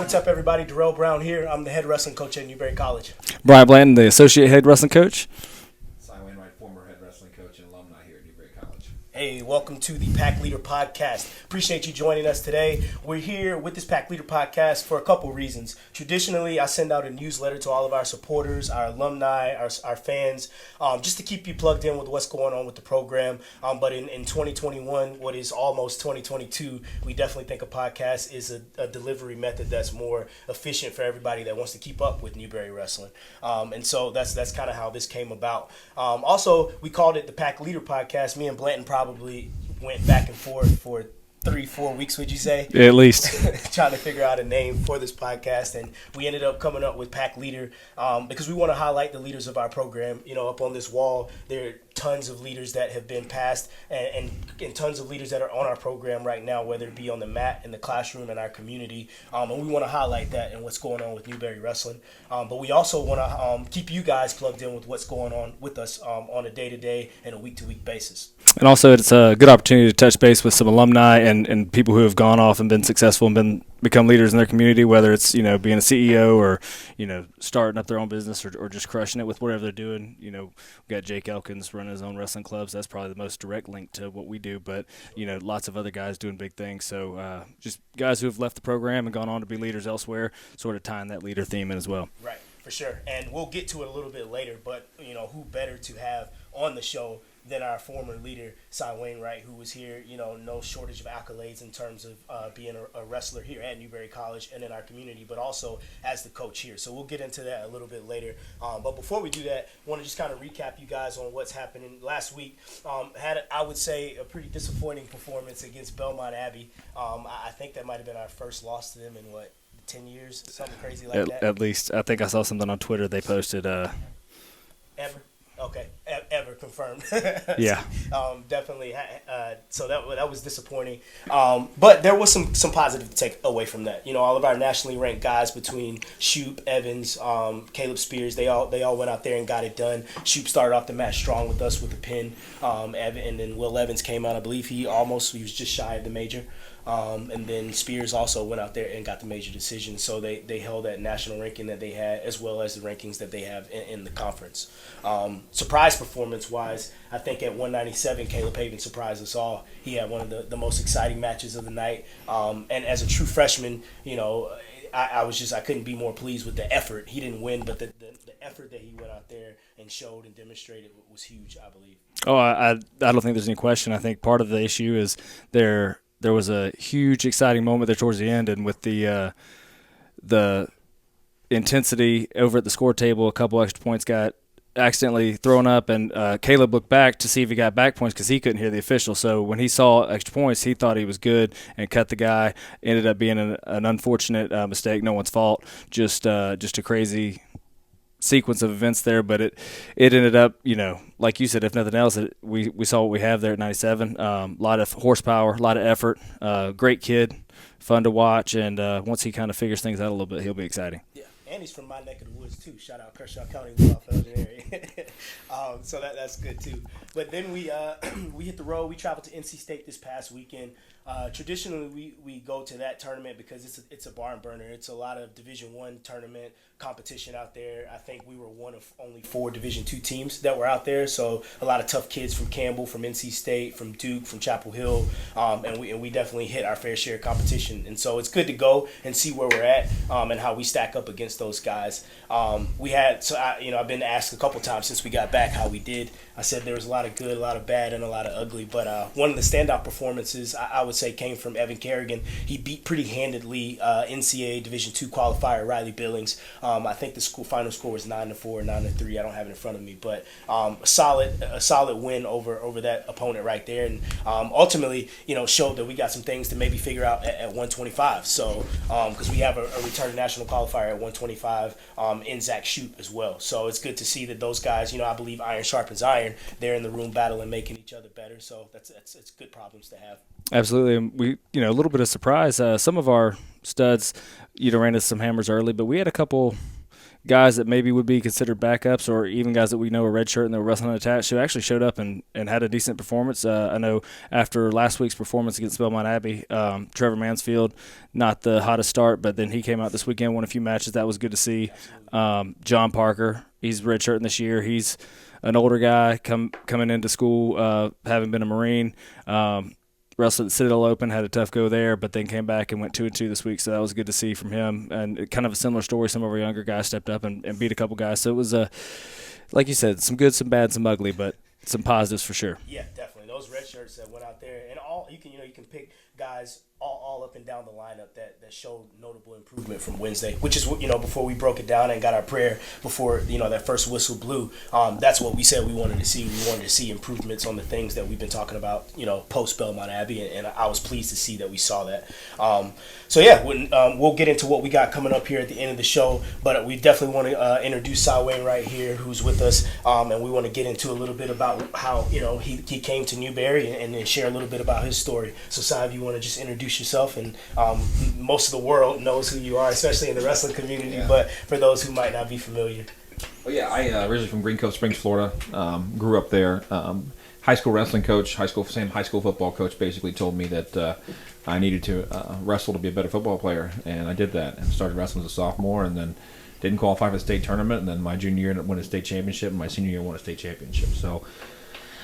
What's up, everybody? Darrell Brown here. I'm the head wrestling coach at Newberry College. Brian Blanton, the associate head wrestling coach. Cy Wainwright, former head wrestling coach and alumni here at Newberry College. Hey, welcome to the Pack Leader Podcast. Appreciate you joining us today. We're here with this Pack Leader Podcast for a couple reasons. Traditionally, I send out a newsletter to all of our supporters, our alumni, our fans, just to keep you plugged in with what's going on with the program. But in 2021, what is almost 2022, we definitely think a podcast is a delivery method that's more efficient for everybody that wants to keep up with Newberry wrestling. And so that's kind of how this came about. Also, we called it the Pack Leader Podcast. Me and Blanton probably went back and forth for 3-4 weeks, would you say? Yeah, at least. Trying to figure out a name for this podcast, and we ended up coming up with Pack Leader because we want to highlight the leaders of our program. You know, up on this wall, there are tons of leaders that have been passed and tons of leaders that are on our program right now, whether it be on the mat, in the classroom, in our community. And we want to highlight that and what's going on with Newberry Wrestling. But we also want to keep you guys plugged in with what's going on with us on a day-to-day and a week-to-week basis. And also, it's a good opportunity to touch base with some alumni and people who have gone off and been successful and become leaders in their community, whether it's, you know, being a CEO or, you know, starting up their own business or just crushing it with whatever they're doing. You know, we got Jake Elkins running his own wrestling clubs. That's probably the most direct link to what we do. But, you know, lots of other guys doing big things. So just guys who have left the program and gone on to be leaders elsewhere, sort of tying that leader theme in as well. Right, for sure. And we'll get to it a little bit later. But, you know, who better to have on the show than our former leader, Cy Wainwright, who was here, you know, no shortage of accolades in terms of being a wrestler here at Newberry College and in our community, but also as the coach here. So we'll get into that a little bit later. But before we do that, I want to just kind of recap you guys on what's happening. Last week had, I would say, a pretty disappointing performance against Belmont Abbey. I think that might have been our first loss to them in, 10 years? Something crazy like that? At least. I think I saw something on Twitter they posted. Ever? Okay, ever confirmed. Yeah. Definitely. So that was disappointing. But there was some positive to take away from that. You know, all of our nationally ranked guys between Shoop, Evans, Caleb Spears, they all went out there and got it done. Shoop started off the match strong with us with the pin. And then Will Evans came out. I believe he was just shy of the major. And then Spears also went out there and got the major decision. So they held that national ranking that they had, as well as the rankings that they have in the conference. Surprise performance-wise, I think at 197, Caleb Haven surprised us all. He had one of the most exciting matches of the night. And as a true freshman, you know, I couldn't be more pleased with the effort. He didn't win, but the effort that he went out there and showed and demonstrated was huge, I believe. Oh, I don't think there's any question. I think part of the issue is there was a huge, exciting moment there towards the end, and with the intensity over at the score table, a couple extra points got accidentally thrown up, and Caleb looked back to see if he got back points because he couldn't hear the official. So when he saw extra points, he thought he was good and cut the guy. Ended up being an unfortunate mistake, no one's fault, just a crazy sequence of events there, but it ended up, you know, like you said, if nothing else, we saw what we have there at 97. A lot of horsepower, a lot of effort, great kid, fun to watch, and once he kind of figures things out a little bit, he'll be exciting. Yeah, and he's from my neck of the woods too. Shout out Kershaw County, South Elgin area. So that's good too. But then we hit the road. We traveled to NC State this past weekend. Traditionally, we go to that tournament because it's a barn burner. It's a lot of Division I tournament competition out there. I think we were one of only 4 Division II teams that were out there. So a lot of tough kids from Campbell, from NC State, from Duke, from Chapel Hill, and we definitely hit our fair share of competition. And so it's good to go and see where we're at and how we stack up against those guys. I've been asked a couple times since we got back how we did. I said there was a lot of good, a lot of bad, and a lot of ugly. But one of the standout performances I would say came from Evan Kerrigan. He beat pretty handedly NCAA Division II qualifier Riley Billings. I think the final score was 9-4, 9-3. I don't have it in front of me, but a solid win over that opponent right there, and ultimately, you know, showed that we got some things to maybe figure out at 125. So because we have a return national qualifier at 125 in Zach Shoop as well. So it's good to see that those guys, you know, I believe iron sharpens iron. They're in the room battling, making each other better. So it's good problems to have. Absolutely. And we, you know, a little bit of surprise. Some of our studs, you know, ran into some hammers early, but we had a couple guys that maybe would be considered backups or even guys that we know are redshirt and they were wrestling attached who actually showed up and had a decent performance. I know after last week's performance against Belmont Abbey, Trevor Mansfield, not the hottest start, but then he came out this weekend, won a few matches. That was good to see. John Parker, he's redshirting this year. He's an older guy coming into school, having been a Marine. Wrestled at Citadel Open, had a tough go there, but then came back and went 2-2 this week, so that was good to see from him. And kind of a similar story. Some of our younger guys stepped up and beat a couple guys. So it was, like you said, some good, some bad, some ugly, but some positives for sure. Yeah, definitely. Those red shirts that went out there, and all you can pick guys all up and down the lineup that showed notable improvement from Wednesday, which is before we broke it down and got our prayer before that first whistle blew. That's what we said we wanted to see. We wanted to see improvements on the things that we've been talking about, post Belmont Abbey, and I was pleased to see that we saw that. So yeah, we'll get into what we got coming up here at the end of the show, but we definitely want to introduce Cy Wainwright here, who's with us, and we want to get into a little bit about how he came to Newberry and then share a little bit about his story. So Cy, if you want to just introduce yourself, and most of the world knows who you are, especially in the wrestling community, but for those who might not be familiar. Well, yeah, I originally from Green Cove Springs, Florida. Grew up there. High school wrestling coach, same high school football coach, basically told me that I needed to wrestle to be a better football player, and I did that and started wrestling as a sophomore, and then didn't qualify for the state tournament, and then my junior year won a state championship, and my senior year won a state championship. So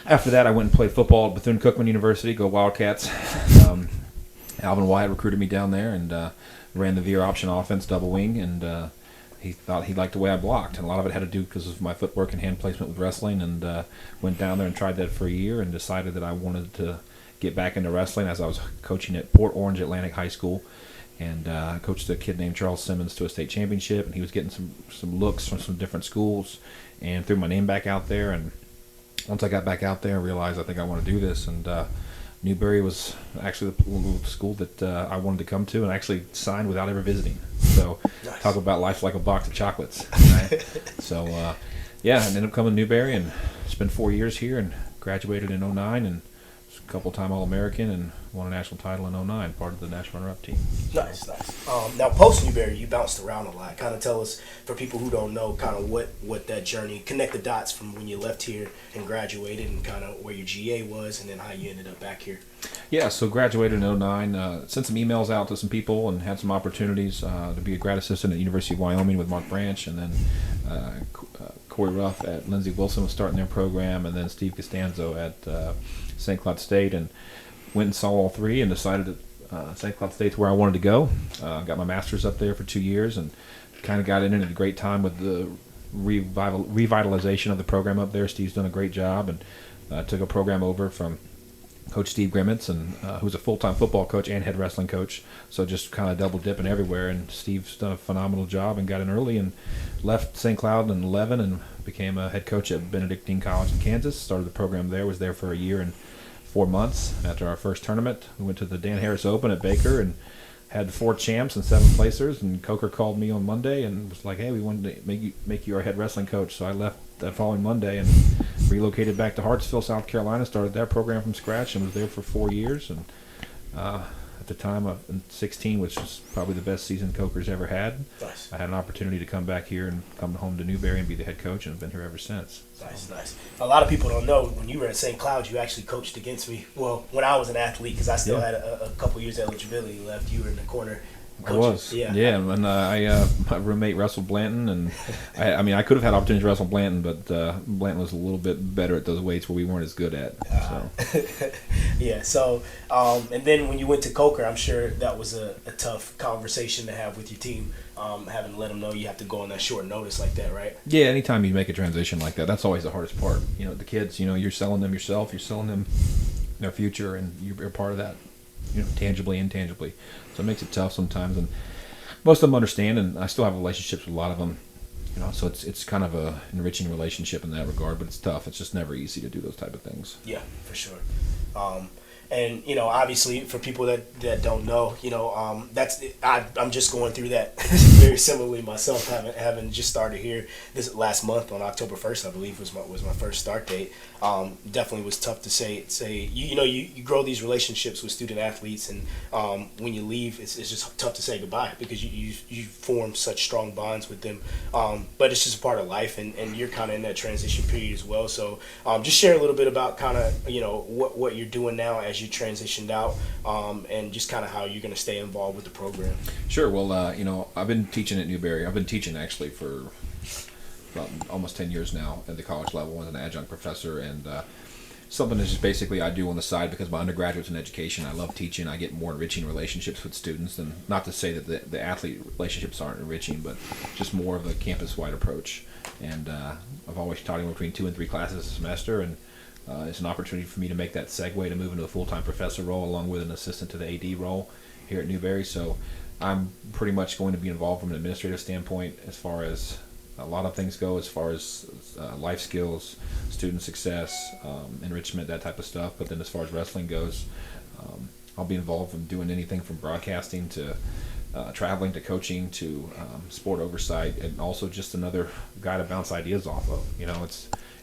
after that, I went and played football at Bethune-Cookman University, go Wildcats. Alvin Wyatt recruited me down there and ran the veer option offense, double wing, and he thought he liked the way I blocked, and a lot of it had to do because of my footwork and hand placement with wrestling, and went down there and tried that for a year and decided that I wanted to get back into wrestling as I was coaching at Port Orange Atlantic High School, and coached a kid named Charles Simmons to a state championship, and he was getting some looks from some different schools, and threw my name back out there, and once I got back out there, I realized I think I want to do this, and Newberry was actually the school that I wanted to come to, and actually signed without ever visiting. So nice. Talk about life like a box of chocolates. Right? So yeah, I ended up coming to Newberry and spent 4 years here, and graduated in 2009, and was a couple-time All-American, and won a national title in 2009, part of the national runner-up team. So. Nice. Now, post Newberry, you bounced around a lot. Kind of tell us, for people who don't know, kind of what that journey, connect the dots from when you left here and graduated, and kind of where your GA was, and then how you ended up back here. Yeah, so graduated in 2009, sent some emails out to some people and had some opportunities to be a grad assistant at the University of Wyoming with Mark Branch, and then Corey Ruff at Lindsey Wilson was starting their program, and then Steve Costanzo at St. Cloud State, and went and saw all three and decided that St. Cloud State's where I wanted to go. Got my master's up there for 2 years and kind of got in at a great time with the revitalization of the program up there. Steve's done a great job, and took a program over from Coach Steve Grimmitz, and who's a full-time football coach and head wrestling coach, so just kind of double dipping everywhere. And Steve's done a phenomenal job and got in early and left St. Cloud in 2011 and became a head coach at Benedictine College in Kansas. Started the program there, was there for a year and 4 months. After our first tournament, we went to the Dan Harris Open at Baker and had 4 champs and 7 placers, and Coker called me on Monday and was like, hey, we wanted to make you our head wrestling coach. So I left that following Monday and relocated back to Hartsville, South Carolina, started that program from scratch, and was there for 4 years. And at the time of 16, which was probably the best season Coker's ever had. Nice. I had an opportunity to come back here and come home to Newberry and be the head coach, and have been here ever since. Nice. A lot of people don't know, when you were at St. Cloud, you actually coached against me. Well, when I was an athlete, because I still had a couple years eligibility left, you were in the corner. Coaching. I was, yeah, and my roommate wrestled Blanton, and I could have had opportunity to wrestle Blanton, but Blanton was a little bit better at those weights where we weren't as good at. So. Yeah, so and then when you went to Coker, I'm sure that was a tough conversation to have with your team, having to let them know you have to go on that short notice like that, right? Yeah, anytime you make a transition like that, that's always the hardest part. The kids, you're selling them yourself, you're selling them their future, and you're part of that, tangibly, intangibly. So it makes it tough sometimes, and most of them understand, and I still have relationships with a lot of them, so it's kind of a enriching relationship in that regard, but it's tough. It's just never easy to do those type of things. Yeah, for sure. And obviously for people that don't know, I'm just going through that very similarly myself, having just started here this last month on October 1st, I believe was my first start date. Definitely was tough to say you grow these relationships with student athletes, and when you leave, it's just tough to say goodbye because you form such strong bonds with them. But it's just a part of life, and you're kind of in that transition period as well. So just share a little bit about kind of what you're doing now as you transitioned out, and just kind of how you're going to stay involved with the program. Sure. Well, I've been teaching at Newberry. I've been teaching actually for about almost 10 years now at the college level as an adjunct professor, and something that's just basically I do on the side because my undergraduate's in education. I love teaching. I get more enriching relationships with students, and not to say that the athlete relationships aren't enriching, but just more of a campus-wide approach. And I've always taught him between 2 and 3 classes a semester, and it's an opportunity for me to make that segue to move into a full-time professor role along with an assistant to the AD role here at Newberry. So I'm pretty much going to be involved from an administrative standpoint as far as a lot of things go, as far as life skills, student success, enrichment, that type of stuff. But then as far as wrestling goes, I'll be involved in doing anything from broadcasting to traveling to coaching to sport oversight, and also just another guy to bounce ideas off of.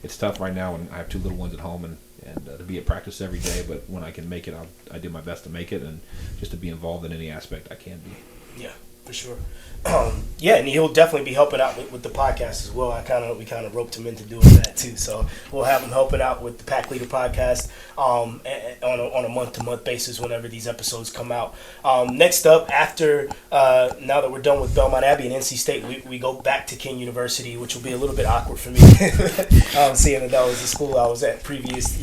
It's tough right now, and I have 2 little ones at home, and to be at practice every day. But when I can make it, I do my best to make it, and just to be involved in any aspect I can be. Yeah, for sure. Yeah, and he'll definitely be helping out with the podcast as well. We kind of roped him into doing that too. So we'll have him helping out with the Pack Leader podcast on a month-to-month basis whenever these episodes come out. Next up, after now that we're done with Belmont Abbey and NC State, we go back to King University, which will be a little bit awkward for me, seeing that was the school I was at previous,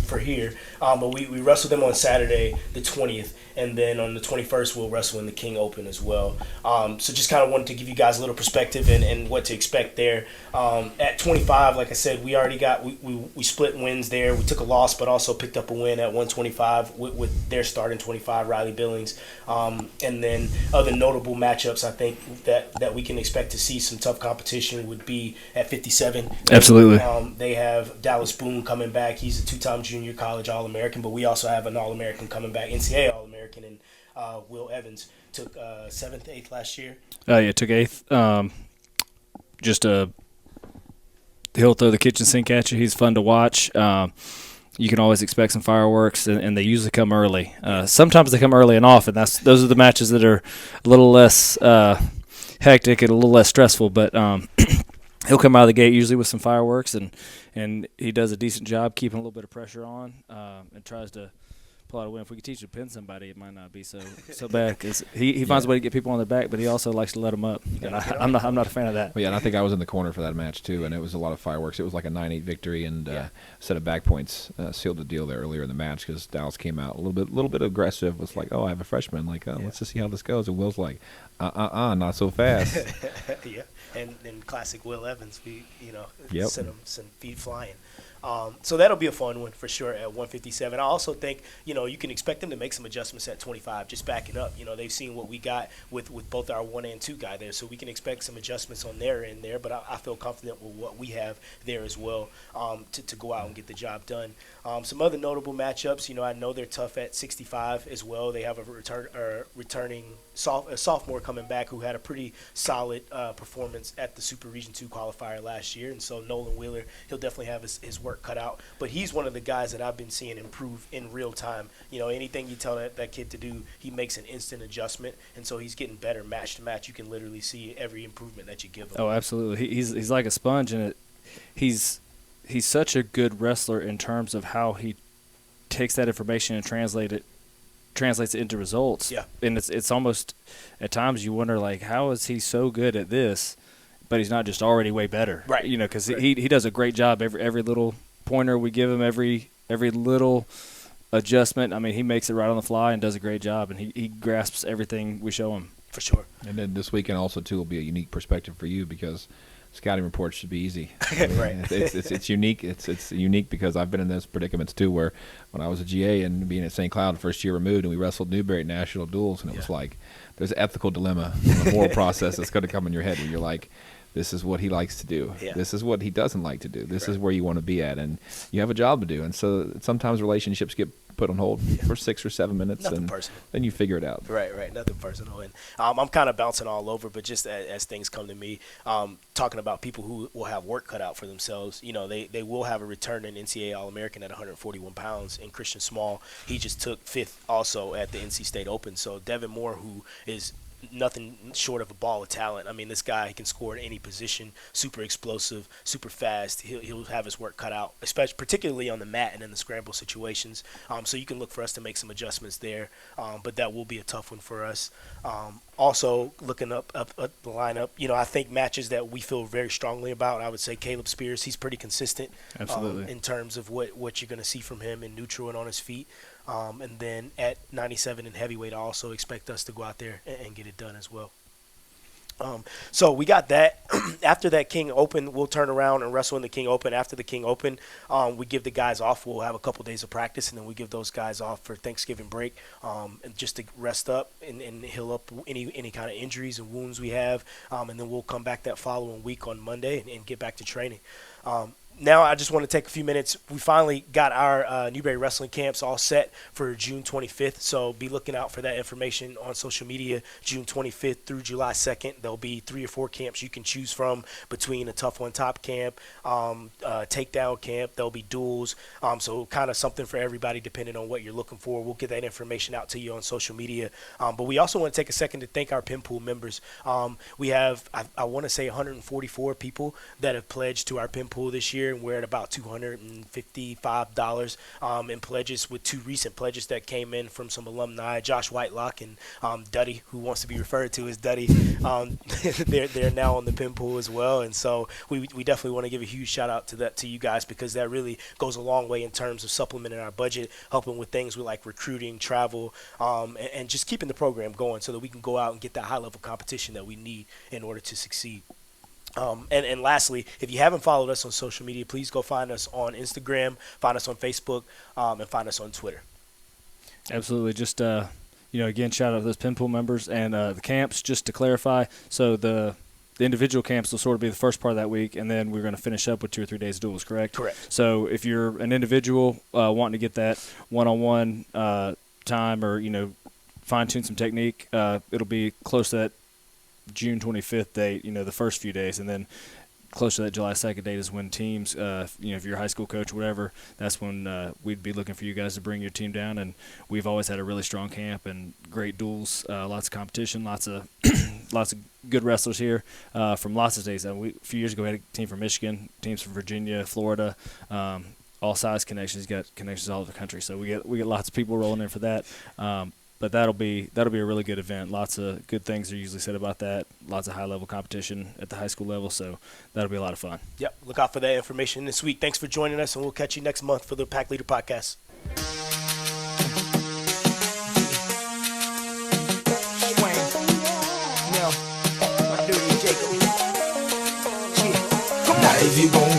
for here. But we wrestled them on Saturday, the 20th. And then on the 21st, we'll wrestle in the King Open as well. So just kind of wanted to give you guys a little perspective and what to expect there. At 25, like I said, we already we split wins there. We took a loss, but also picked up a win at 125 with their starting 25, Riley Billings. And then other notable matchups, I think that we can expect to see some tough competition would be at 57. Absolutely. They have Dallas Boone coming back. He's a 2-time junior college All-American, but we also have an All-American coming back, NCAA All-American, and Will Evans took 7th, 8th last year. Yeah, took 8th. He'll throw the kitchen sink at you. He's fun to watch. You can always expect some fireworks, and they usually come early. Sometimes they come early and often. Those are the matches that are a little less hectic and a little less stressful. But he'll come out of the gate usually with some fireworks, and he does a decent job keeping a little bit of pressure on and tries to pull out a win. If we could teach him to pin somebody, it might not be so bad, because he finds a way to get people on their back, but he also likes to let them up. And I'm not a fan of that. Well, yeah, and I think I was in the corner for that match too, and it was a lot of fireworks. It was like a 9-8 victory, and a set of back points sealed the deal there earlier in the match because Dallas came out a little bit aggressive. Was like, I have a freshman. Like, let's just see how this goes. And Will's like, not so fast. Yeah, and classic Will Evans, sent him some feet flying. So that'll be a fun one for sure at 157. I also think, you can expect them to make some adjustments at 25, just backing up. They've seen what we got with both our 1 and 2 guy there, so we can expect some adjustments on their end there, but I feel confident with what we have there as well to go out and get the job done. Some other notable matchups, I know they're tough at 65 as well. They have a returning sophomore coming back who had a pretty solid performance at the Super Region 2 qualifier last year, and so Nolan Wheeler, he'll definitely have his work cut out, but he's one of the guys that I've been seeing improve in real time. Anything you tell that kid to do, he makes an instant adjustment, and so he's getting better match to match. You can literally see every improvement that you give him. Oh, absolutely. He's like a sponge, and he's such a good wrestler in terms of how he takes that information and translates it into results. Yeah. And it's almost at times you wonder, like, how is he so good at this, but he's not just already way better, right? Because he does a great job. Every little pointer we give him, every little adjustment, he makes it right on the fly and does a great job, and he grasps everything we show him. For sure. And then this weekend also too will be a unique perspective for you because scouting reports should be easy. Right. It's unique. It's unique because I've been in those predicaments too, where when I was a GA and being at St. Cloud, first year removed, and we wrestled Newberry at national duels, and it was like there's an ethical dilemma, a moral process that's going to come in your head where you're like, this is what he likes to do. Yeah. This is what he doesn't like to do. This is where you want to be at, and you have a job to do. And so sometimes relationships get put on hold for 6 or 7 minutes, Nothing and personal. then you figure it out. Right. Nothing personal. And I'm kind of bouncing all over, but just as things come to me, talking about people who will have work cut out for themselves, they will have a returning NCAA All-American at 141 pounds in Christian Small. He just took 5th also at the NC State Open. So Devin Moore, who is nothing short of a ball of talent. I mean, this guy, he can score at any position, super explosive, super fast. He'll have his work cut out, especially particularly on the mat and in the scramble situations. So you can look for us to make some adjustments there, but that will be a tough one for us. Also, looking up the lineup, I think matches that we feel very strongly about, I would say Caleb Spears. He's pretty consistent. Absolutely. In terms of what you're going to see from him in neutral and on his feet. And then at 97 in heavyweight, I also expect us to go out there and get it done as well. So we got that. After that King Open, we'll turn around and wrestle in the King Open. After the King Open, we give the guys off. We'll have a couple days of practice, and then we give those guys off for Thanksgiving break, and just to rest up and heal up any kind of injuries and wounds we have. And then we'll come back that following week on Monday and get back to training. Now I just want to take a few minutes. We finally got our Newberry Wrestling camps all set for June 25th, so be looking out for that information on social media. June 25th through July 2nd, there'll be 3 or 4 camps you can choose from between a Tough on Top camp, takedown camp. There'll be duels, so kind of something for everybody depending on what you're looking for. We'll get that information out to you on social media. But we also want to take a second to thank our pin pool members. We have, I want to say, 144 people that have pledged to our pin pool this year. And we're at about $255 in pledges, with 2 recent pledges that came in from some alumni, Josh Whitelock and Duddy, who wants to be referred to as Duddy. They're now on the pin pool as well, and so we definitely want to give a huge shout out to you guys, because that really goes a long way in terms of supplementing our budget, helping with things with like recruiting, travel, and just keeping the program going so that we can go out and get that high level competition that we need in order to succeed. And lastly, if you haven't followed us on social media, please go find us on Instagram, find us on Facebook, and find us on Twitter. Absolutely. Just, again, shout out to those pin pool members and the camps, just to clarify. So the individual camps will sort of be the first part of that week, and then we're going to finish up with 2 or 3 days of duels, correct? Correct. So if you're an individual wanting to get that one-on-one time or, fine-tune some technique, it'll be close to that June 25th date, the first few days, and then close to that July 2nd date is when teams, if you're a high school coach or whatever, that's when we'd be looking for you guys to bring your team down. And we've always had a really strong camp and great duels, lots of competition, lots of good wrestlers here from lots of states. A few years ago, we had a team from Michigan, teams from Virginia, Florida, all size connections. Got connections all over the country, so we get lots of people rolling in for that. But that'll be a really good event. Lots of good things are usually said about that. Lots of high-level competition at the high school level, so that'll be a lot of fun. Yep, look out for that information this week. Thanks for joining us, and we'll catch you next month for the Pack Leader Podcast.